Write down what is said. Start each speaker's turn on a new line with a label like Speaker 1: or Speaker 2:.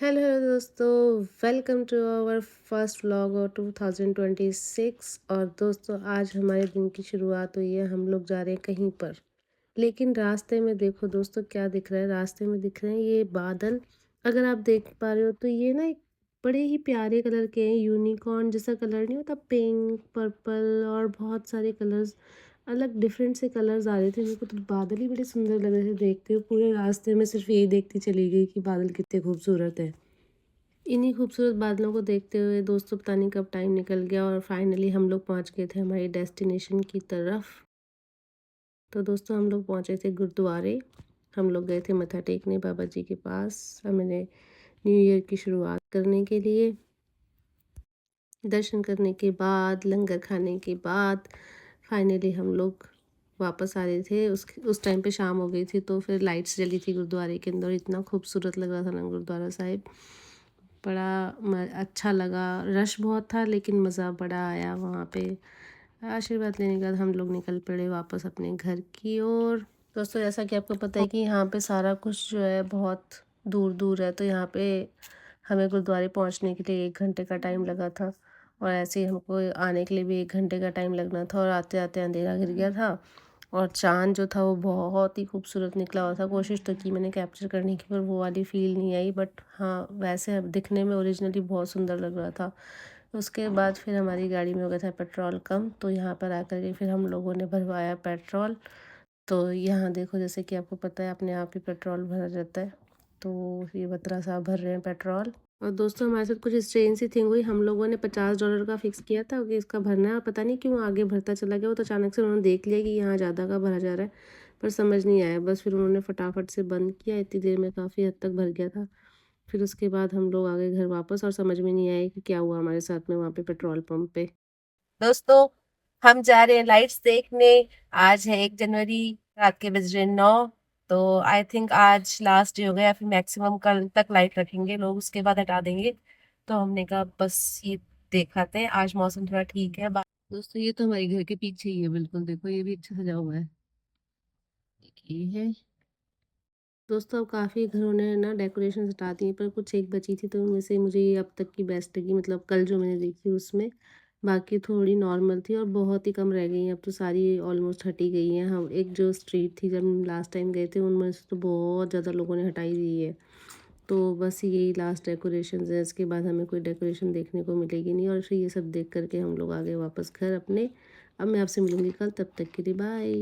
Speaker 1: Hello hello दोस्तों, welcome to our first vlog और 2026। और दोस्तों आज हमारे दिन की शुरुआत हुई है। हम लोग जा रहे हैं कहीं पर, लेकिन रास्ते में देखो दोस्तों क्या दिख रहा है। रास्ते में दिख रहे हैं ये बादल। अगर आप देख पा रहे हो तो ये ना एक बड़े ही प्यारे कलर के हैं। यूनिकॉर्न जैसा कलर नहीं होता, पिंक पर्पल और बहुत सारे कलर्स, अलग डिफरेंट से कलर्स आ रहे थे। मेरे को तो बादल ही बड़े सुंदर लग रहे थे देखते हुए। पूरे रास्ते में सिर्फ यही देखती चली गई कि बादल कितने खूबसूरत है। इन्हीं खूबसूरत बादलों को देखते हुए दोस्तों पता नहीं कब टाइम निकल गया और फाइनली हम लोग पहुंच गए थे हमारी डेस्टिनेशन की तरफ। तो दोस्तों हम लोग पहुंचे थे गुरुद्वारे। हम लोग गए थे मत्था टेकने बाबा जी के पास, हमने न्यू ईयर की शुरुआत करने के लिए। दर्शन करने के बाद, लंगर खाने के बाद फाइनली हम लोग वापस आ रहे थे। उस टाइम पे शाम हो गई थी, तो फिर लाइट्स जली थी गुरुद्वारे के अंदर। इतना खूबसूरत लग रहा था ना गुरुद्वारा साहिब। बड़ा अच्छा लगा। रश बहुत था लेकिन मज़ा बड़ा आया वहाँ पे। आशीर्वाद लेने के बाद हम लोग निकल पड़े वापस अपने घर की ओर। दोस्तों जैसा कि आपको पता है कि यहाँ पे सारा कुछ जो है बहुत दूर दूर है, तो यहाँ पे हमें गुरुद्वारे पहुँचने के लिए 1 घंटे का टाइम लगा था। और ऐसे ही हमको आने के लिए भी 1 घंटे का टाइम लगना था, और आते आते अंधेरा गिर गया था। और चाँद जो था वो बहुत ही खूबसूरत निकला हुआ था। कोशिश तो की मैंने कैप्चर करने की, पर वो वाली फ़ील नहीं आई। बट हाँ, वैसे अब दिखने में ओरिजिनली बहुत सुंदर लग रहा था। उसके बाद फिर हमारी गाड़ी में हो गया था पेट्रोल कम, तो यहाँ पर आकर के फिर हम लोगों ने भरवाया पेट्रोल। तो यहाँ देखो, जैसे कि आपको पता है अपने आप ही पेट्रोल भरा जाता है। तो ये बतरा साहब भर रहे हैं पेट्रोल। और दोस्तों हमारे साथ कुछ स्ट्रेंज सी थिंग हुई। हम लोगों ने $50 का फ़िक्स किया था कि इसका भरना है, और पता नहीं क्यों आगे भरता चला गया। वो तो अचानक से उन्होंने देख लिया कि यहाँ ज़्यादा का भरा जा रहा है, पर समझ नहीं आया। बस फिर उन्होंने फटाफट से बंद किया। इतनी देर में काफ़ी हद तक भर गया था। फिर उसके बाद हम लोग आ गए घर वापस, और समझ में नहीं आया कि क्या हुआ हमारे साथ में वहाँ पे पेट्रोल पंप पे। दोस्तों हम जा रहे हैं लाइट्स देखने। आज है 1 जनवरी, रात के बज रहे 9। तो आई थिंक आज लास्ट डे हो गया, फिर मैक्सिमम कल तक लाइट रखेंगे लोग, उसके बाद हटा देंगे। तो हमने कहा बस ये देखाते हैं। आज मौसम थोड़ा ठीक है। दोस्तों ये तो हमारे घर के पीछे ही है बिल्कुल, देखो ये भी अच्छा सजा हुआ है। ये है दोस्तों, अब काफ़ी घरों ने ना डेकोरेशन हटा दी है, पर कुछ एक बची थी तो उनमें से मुझे ये अब तक की बेस्ट लगी। मतलब कल जो मैंने देखी उसमें, बाकी थोड़ी नॉर्मल थी और बहुत ही कम रह गई हैं। अब तो सारी ऑलमोस्ट हटी गई हैं। हम एक जो स्ट्रीट थी जब हम लास्ट टाइम गए थे, उनमें से तो बहुत ज़्यादा लोगों ने हटाई दी है। तो बस यही लास्ट डेकोरेशन है। इसके बाद हमें कोई डेकोरेशन देखने को मिलेगी नहीं। और फिर ये सब देख करके हम लोग आ गए वापस घर अपने। अब मैं आपसे मिलूंगी कल, तब तक के लिए बाय।